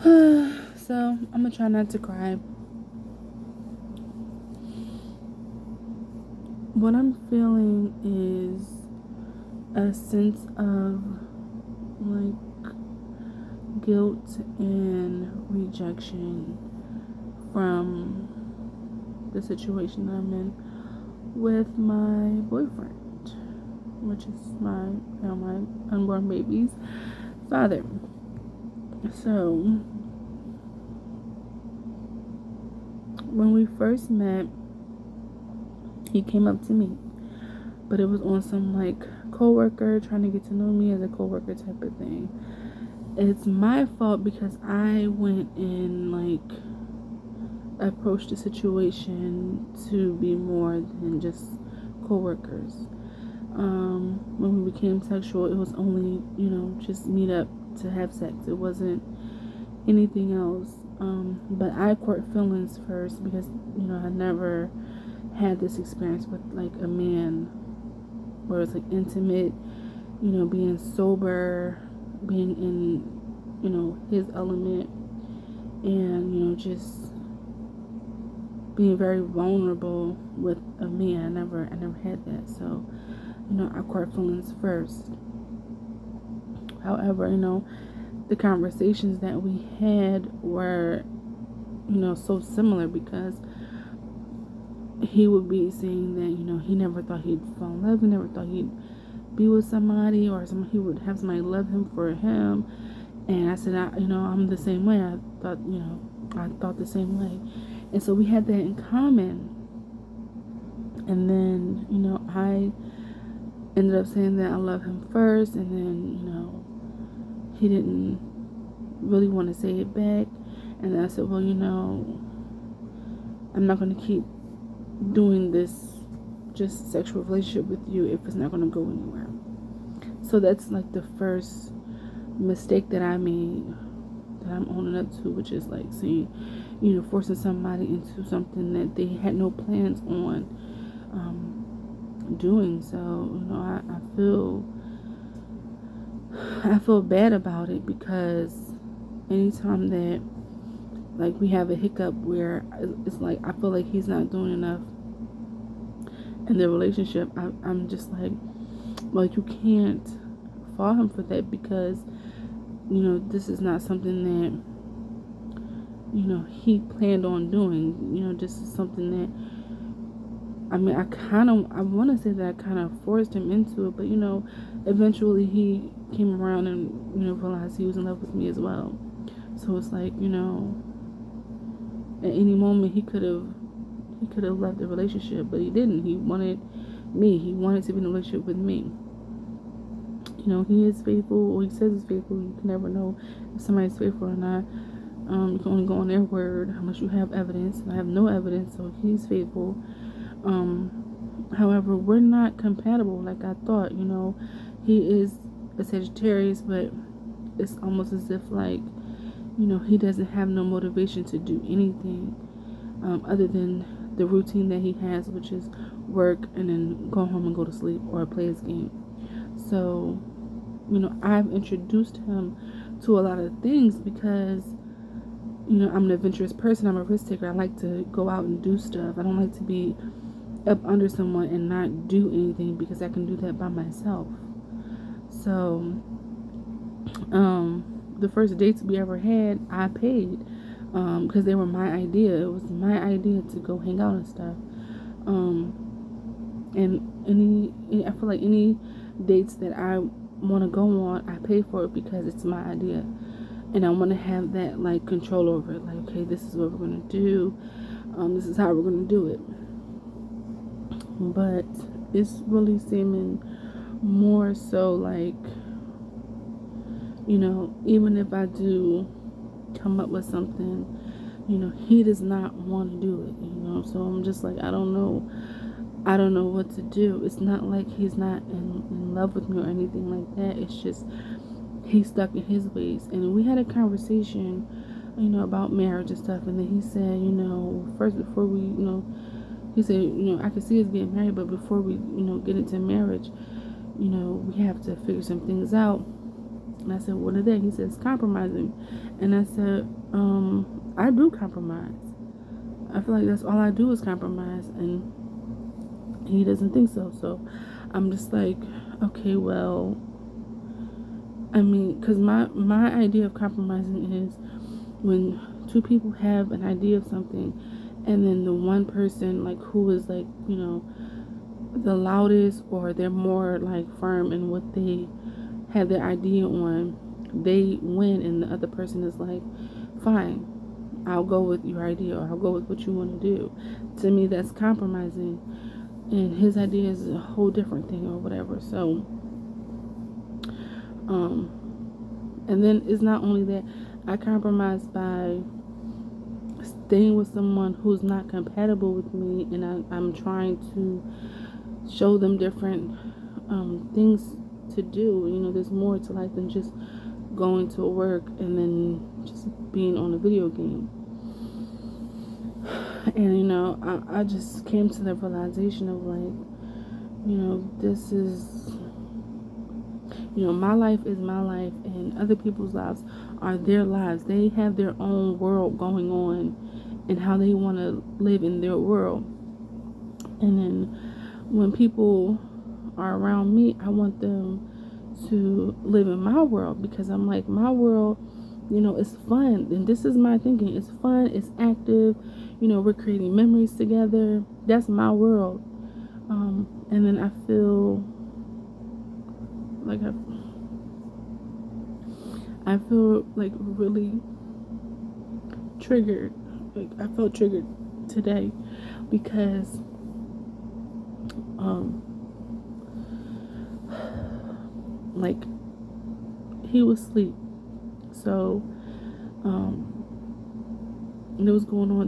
So I'm gonna try not to cry. What I'm feeling is a sense of like guilt and rejection from the situation that I'm in with my boyfriend, which is my unborn baby's father. So when we first met, he came up to me, but it was on some like coworker trying to get to know me as a coworker type of thing. It's my fault because I went and like approached the situation to be more than just coworkers. When we became sexual, it was only, just meet up to have sex. It wasn't anything else. But I court feelings first because, I never had this experience with like a man where it's like intimate, being sober, being in, his element, and, just being very vulnerable with a man. I never had that. So, I court feelings first. However, the conversations that we had were, so similar because he would be saying that, he never thought he'd fall in love. He never thought he'd be with somebody or he would have somebody love him for him. And I said, I'm the same way. I thought the same way. And so we had that in common. And then, I ended up saying that I love him first. And then, he didn't really want to say it back. And then I said, well, I'm not going to keep doing this just sexual relationship with you if it's not going to go anywhere. So that's like the first mistake that I made, that I'm owning up to, which is like saying, forcing somebody into something that they had no plans on doing. So, I feel bad about it because anytime that like we have a hiccup where it's like I feel like he's not doing enough in the relationship, I'm just like, well, you can't fault him for that because this is not something that he planned on doing. This is something that I want to say that I kind of forced him into it, but eventually he came around and realized he was in love with me as well. So it's like, at any moment he could have left the relationship, but he didn't. He wanted me. He wanted to be in a relationship with me. He is faithful, or he says he's faithful. You can never know if somebody's faithful or not. You can only go on their word unless you have evidence. And I have no evidence, so he's faithful. However, we're not compatible like I thought. He is a Sagittarius, but it's almost as if like, he doesn't have no motivation to do anything other than the routine that he has, which is work and then go home and go to sleep or play his game. So, I've introduced him to a lot of things because, I'm an adventurous person. I'm a risk taker. I like to go out and do stuff. I don't like to be up under someone and not do anything because I can do that by myself. So, the first dates we ever had, I paid because they were my idea. It was my idea to go hang out and stuff. And I feel like any dates that I want to go on, I pay for it because it's my idea, and I want to have that like control over it. Like, okay, this is what we're gonna do. This is how we're gonna do it. But it's really seeming more so like, even if I do come up with something, he does not want to do it. So I'm just like, I don't know what to do. It's not like he's not in love with me or anything like that. It's just he's stuck in his ways. And we had a conversation, about marriage and stuff. And then he said, first before we, he said, I could see us getting married, but before we, get into marriage, we have to figure some things out. And I said, what are they? He says, compromising. And I said, I do compromise. I feel like that's all I do is compromise. And he doesn't think so. So I'm just like, okay, well, I mean, because my idea of compromising is when two people have an idea of something, and then the one person, like, who is, like, you know, the loudest, or they're more, like, firm in what they have their idea on, they win, and the other person is like, fine, I'll go with your idea, or I'll go with what you want to do. To me, that's compromising, and his idea is a whole different thing, or whatever. So and then it's not only that, I compromise by staying with someone who's not compatible with me, and I'm trying to show them different things to do. You know, there's more to life than just going to work and then just being on a video game. And, you know, I just came to the realization of, like, you know, this is, you know, my life is my life, and other people's lives are their lives. They have their own world going on and how they want to live in their world. And then when people are around me, I want them to live in my world, because I'm like, my world, you know, it's fun. And this is my thinking. It's fun. It's active. You know, we're creating memories together. That's my world. And then I feel like I feel like really triggered. Like, I felt triggered today because like, he was asleep. So and it was going on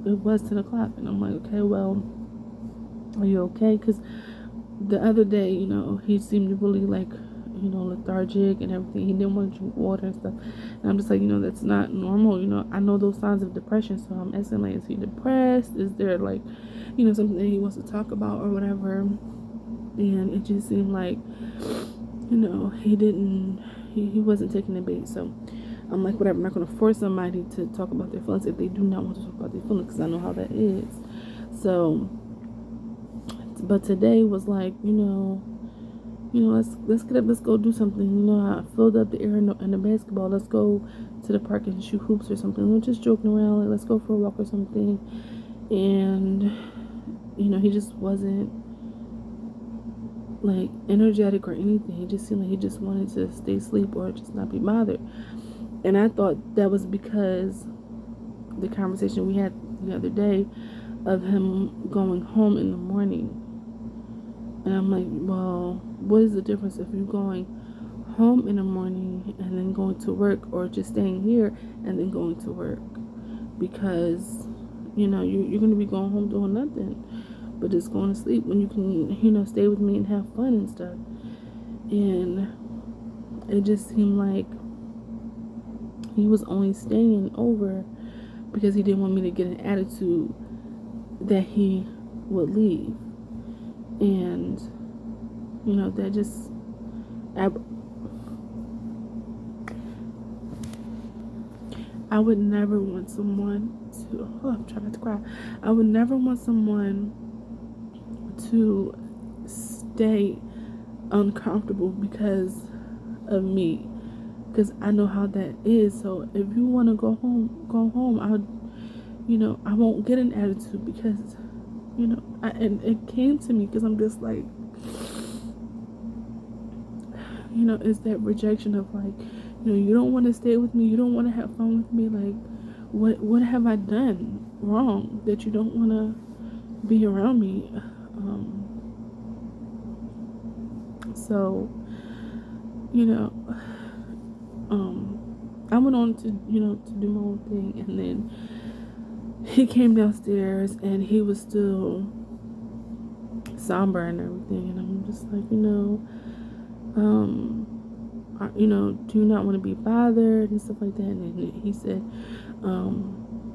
it was 10 o'clock, and I'm like, okay, well, are you okay? Because the other day, you know, he seemed to really, like, you know, lethargic and everything. He didn't want to drink water and stuff. And I'm just like, you know, that's not normal. You know, I know those signs of depression. So I'm asking, like, is he depressed? Is there, like, you know, something that he wants to talk about or whatever? And it just seemed like, you know, he wasn't taking the bait. So I'm like, whatever. I'm not going to force somebody to talk about their feelings if they do not want to talk about their feelings, because I know how that is. So, but today was like, you know, let's get up, let's go do something. You know, I filled up the air in the basketball. Let's go to the park and shoot hoops or something. We're just joking around, like, let's go for a walk or something. And, you know, he just wasn't, like, energetic or anything. He just seemed like he just wanted to stay asleep or just not be bothered. And I thought that was because the conversation we had the other day of him going home in the morning. And I'm like, well, what is the difference if you're going home in the morning and then going to work, or just staying here and then going to work? Because, you know, you're going to be going home doing nothing but just going to sleep, when you can, you know, stay with me and have fun and stuff. And it just seemed like he was only staying over because he didn't want me to get an attitude that he would leave. And, you know, that just, I would never want someone to, I'm trying not to cry. I would never want someone to stay uncomfortable because of me, because I know how that is. So if you want to go home. I won't get an attitude, because, you know, and it came to me because I'm just like, you know, it's that rejection of, like, you know, you don't want to stay with me, you don't want to have fun with me. Like, what have I done wrong that you don't want to be around me? So, you know, I went on to, you know, to do my own thing, and then he came downstairs and he was still somber and everything, and I'm just like, you know, do you not want to be bothered and stuff like that? And he said,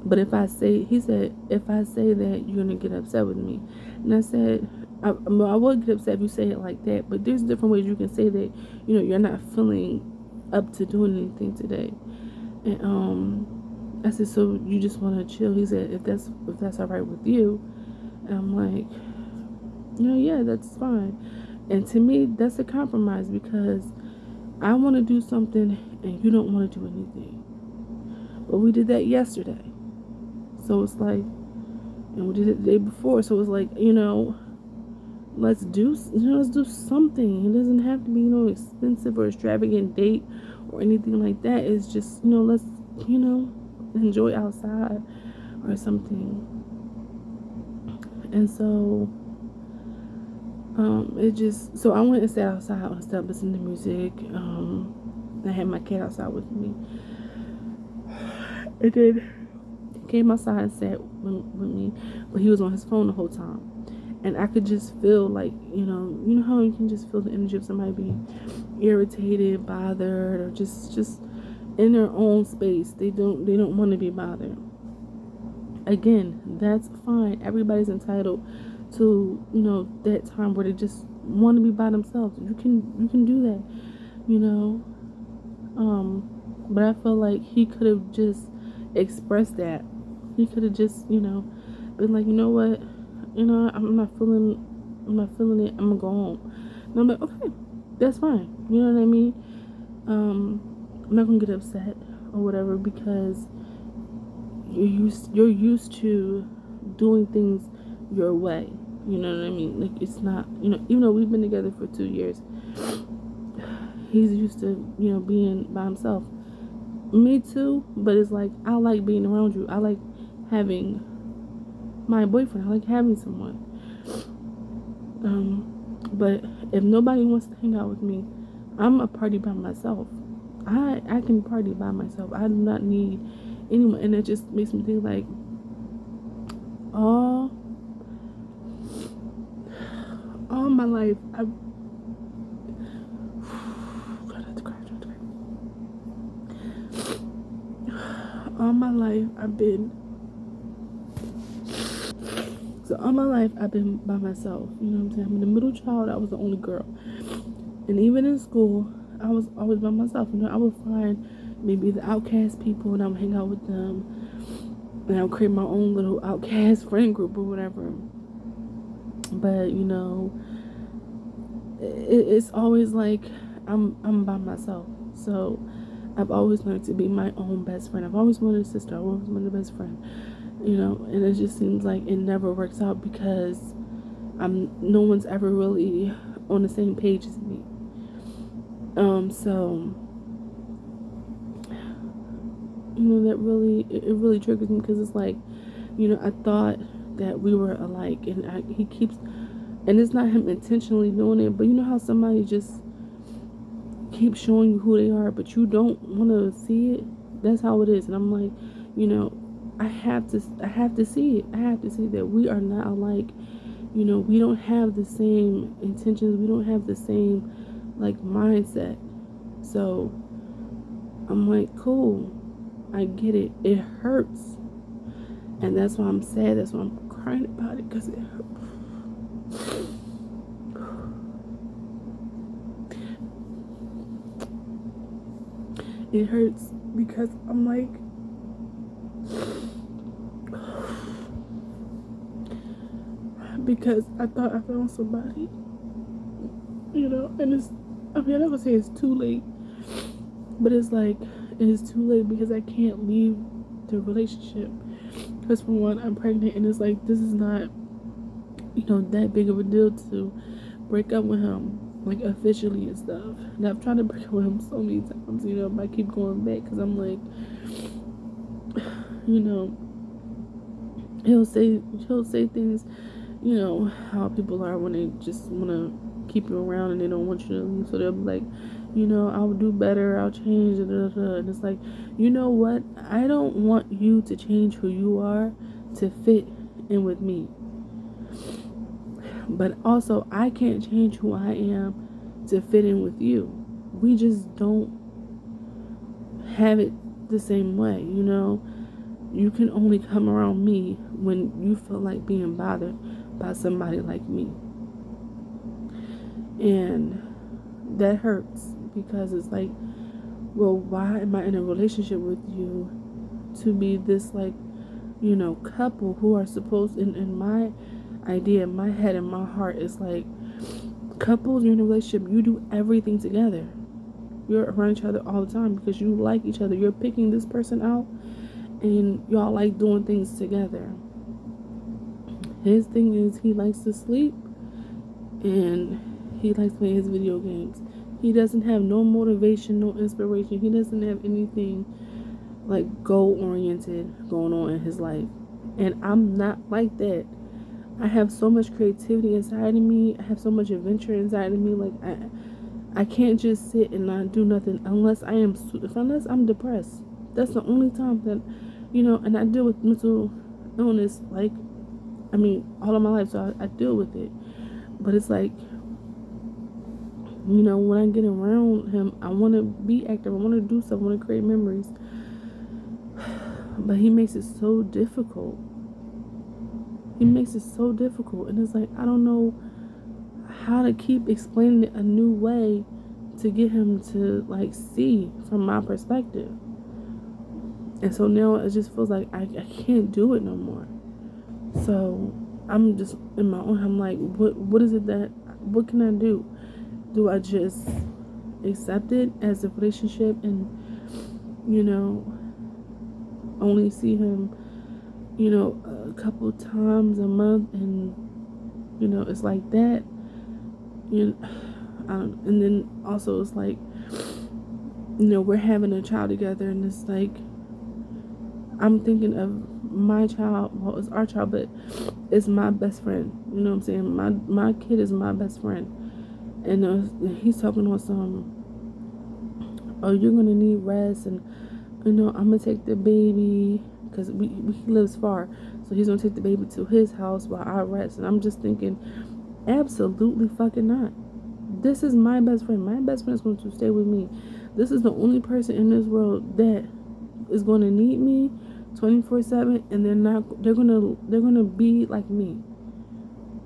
but if I say that, you're gonna get upset with me. And I said, I would get upset if you say it like that, but there's different ways you can say that, you know, you're not feeling up to doing anything today. And I said, so you just want to chill? He said, if that's all right with you. And I'm like, yeah, that's fine. And to me, that's a compromise, because I want to do something and you don't want to do anything. But we did that yesterday. So it's like, and we did it the day before. So it's like, let's do something. It doesn't have to be, expensive or extravagant date or anything like that. It's just, let's, enjoy outside or something. And so so I went and sat outside and started listening to music. I had my cat outside with me. And then he came outside and sat with me, but he was on his phone the whole time. And I could just feel like, you know how you can just feel the energy of somebody being irritated, bothered, or just in their own space. They don't want to be bothered. Again, that's fine. Everybody's entitled to, that time where they just want to be by themselves. You can do that, but I feel like he could have just expressed that. He could have just, been like, you know what, I'm not feeling it. I'm gonna go home. And I'm like, okay, that's fine. You know what I mean? I'm not gonna get upset or whatever, because you're used to doing things your way. You know what I mean? Like, it's not, even though we've been together for 2 years, he's used to, being by himself. Me too, but it's like, I like being around you. I like having my boyfriend. I like having someone. But if nobody wants to hang out with me, I'm a party by myself. I can party by myself. I do not need anyone. And it just makes me think like, all my life, I've been by myself. You know what I'm saying? I'm the middle child. I was the only girl. And even in school, I was always by myself. I would find maybe the outcast people and I would hang out with them. And I would create my own little outcast friend group or whatever. But, it's always like I'm by myself. So I've always learned to be my own best friend. I've always wanted a sister. I've always wanted a best friend. And it just seems like it never works out because no one's ever really on the same page as me. So that really triggers me, because it's like, I thought that we were alike, and he keeps, and it's not him intentionally doing it, but you know how somebody just keeps showing you who they are, but you don't want to see it. That's how it is. And I'm like, I have to see it. I have to see that we are not alike. We don't have the same intentions. We don't have the same mindset. So I'm like, cool, I get it. It hurts, and that's why I'm sad. That's why I'm crying about it, because it hurts. It hurts because I'm like, because I thought I found somebody, and I'm not gonna say it's too late, but it's like, it's too late because I can't leave the relationship. Because for one, I'm pregnant, and it's like, this is not, that big of a deal to break up with him, officially and stuff. And I've tried to break up with him so many times, but I keep going back because I'm like, he'll say things, how people are when they just want to keep you around and they don't want you to leave. So they'll be like, I'll do better, I'll change, and it's like, you know what? I don't want you to change who you are to fit in with me. But also, I can't change who I am to fit in with you. We just don't have it the same way, You can only come around me when you feel like being bothered by somebody like me. And that hurts, because it's like, well, why am I in a relationship with you to be this, like, couple who are supposed, in my idea, in my head, in my heart, is like, couples, you're in a relationship, you do everything together. You're around each other all the time because you like each other. You're picking this person out and y'all like doing things together. His thing is he likes to sleep and he likes playing his video games. He doesn't have no motivation, no inspiration. He doesn't have anything like goal oriented going on in his life. And I'm not like that. I have so much creativity inside of me. I have so much adventure inside of me. Like I can't just sit and not do nothing unless I'm depressed. That's the only time that, and I deal with mental illness, like, all of my life, so I deal with it. But it's like, when I get around him, I want to be active. I want to do stuff. I want to create memories. But he makes it so difficult. And it's like, I don't know how to keep explaining it a new way to get him to, like, see from my perspective. And so now it just feels like I can't do it no more. So I'm just in my own, I'm like, what is it what can I do? Do I just accept it as a relationship and, only see him, a couple times a month and, it's like that? And then also it's like, we're having a child together and it's like, I'm thinking of my child. Well, it's our child, but it's my best friend. You know what I'm saying? My kid is my best friend. And he's talking on some, oh, you're going to need rest. And, I'm going to take the baby. Because he lives far. So he's going to take the baby to his house while I rest. And I'm just thinking, absolutely fucking not. This is my best friend. My best friend is going to stay with me. This is the only person in this world that is going to need me 24/7, and they're gonna be like me,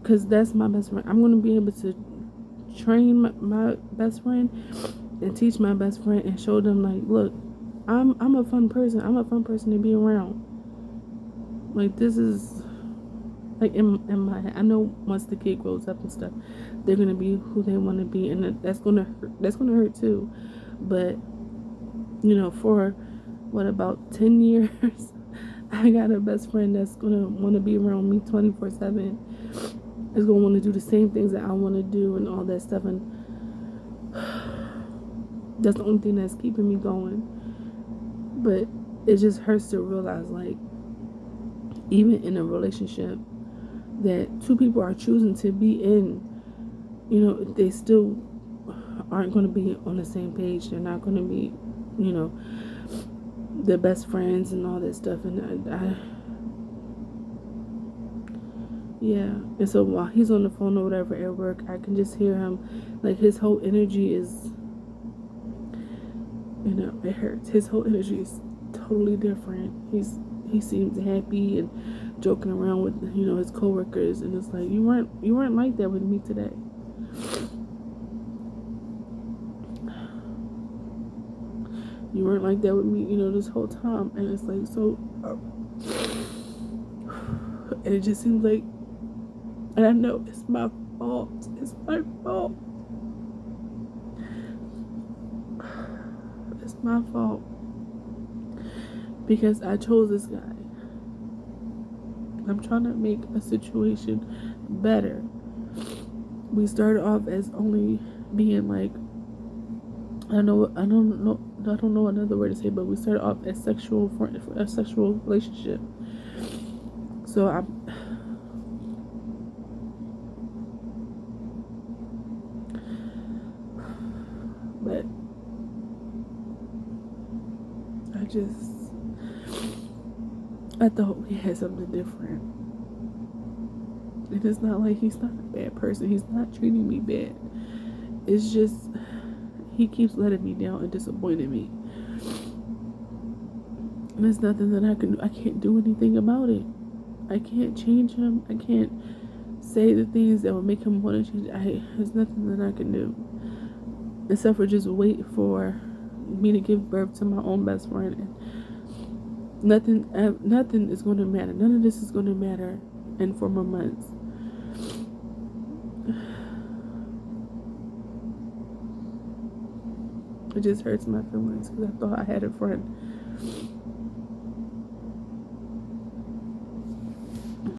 because that's my best friend. I'm gonna be able to train my best friend and teach my best friend and show them, like, look, I'm a fun person. I'm a fun person to be around. Like, this is like in my head. I know once the kid grows up and stuff, they're gonna be who they want to be, and that's gonna hurt too. But for about 10 years, I got a best friend that's gonna want to be around me 24/7. Is gonna want to do the same things that I want to do and all that stuff, and that's the only thing that's keeping me going. But it just hurts to realize, like, even in a relationship that two people are choosing to be in, they still aren't going to be on the same page. They're not going to be, the best friends and all that stuff. And yeah. And so while he's on the phone or whatever at work, I can just hear him, like, his whole energy is, it hurts. His whole energy is totally different. He seems happy and joking around with, his coworkers, and it's like, you weren't like that with me today. You weren't like that with me, this whole time. And it's like, so, and it just seems like, and I know it's my fault. It's my fault. It's my fault. Because I chose this guy. I'm trying to make a situation better. We started off as only being like, I don't know another word to say, but we started off as a sexual relationship. So but I thought we had something different. And it's not like he's not a bad person. He's not treating me bad. It's just, he keeps letting me down and disappointing me. And there's nothing that I can do. I can't do anything about it. I can't change him. I can't say the things that will make him want to change. There's nothing that I can do. Except for just wait for me to give birth to my own best friend, and nothing is going to matter. None of this is going to matter in 4 more months. It just hurts my feelings because I thought I had a friend